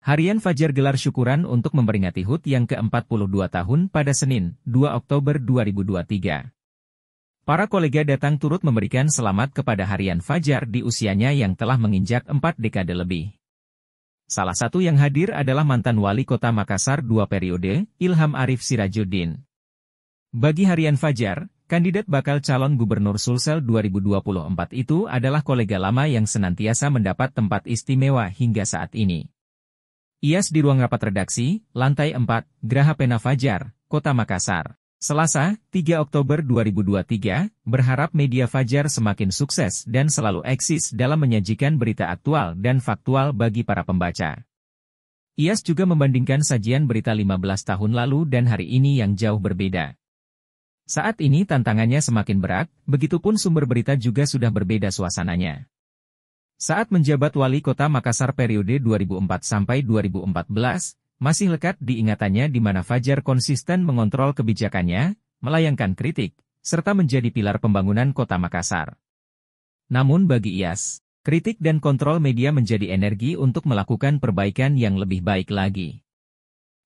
Harian Fajar gelar syukuran untuk memperingati HUT yang ke-42 tahun pada Senin, 2 Oktober 2023. Para kolega datang turut memberikan selamat kepada Harian Fajar di usianya yang telah menginjak 4 dekade lebih. Salah satu yang hadir adalah mantan wali kota Makassar 2 periode, Ilham Arif Sirajuddin. Bagi Harian Fajar, kandidat bakal calon gubernur Sulsel 2024 itu adalah kolega lama yang senantiasa mendapat tempat istimewa hingga saat ini. IAS di ruang rapat redaksi, lantai 4, Geraha Pena Fajar, Kota Makassar. Selasa, 3 Oktober 2023, berharap media Fajar semakin sukses dan selalu eksis dalam menyajikan berita aktual dan faktual bagi para pembaca. IAS juga membandingkan sajian berita 15 tahun lalu dan hari ini yang jauh berbeda. Saat ini tantangannya semakin berat, begitupun sumber berita juga sudah berbeda suasananya. Saat menjabat wali kota Makassar periode 2004 sampai 2014, masih lekat di ingatannya di mana Fajar konsisten mengontrol kebijakannya, melayangkan kritik, serta menjadi pilar pembangunan kota Makassar. Namun bagi IAS, kritik dan kontrol media menjadi energi untuk melakukan perbaikan yang lebih baik lagi.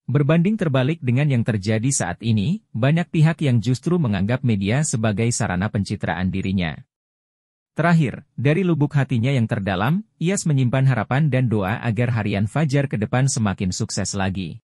Berbanding terbalik dengan yang terjadi saat ini, banyak pihak yang justru menganggap media sebagai sarana pencitraan dirinya. Terakhir, dari lubuk hatinya yang terdalam, IAS menyimpan harapan dan doa agar Harian Fajar ke depan semakin sukses lagi.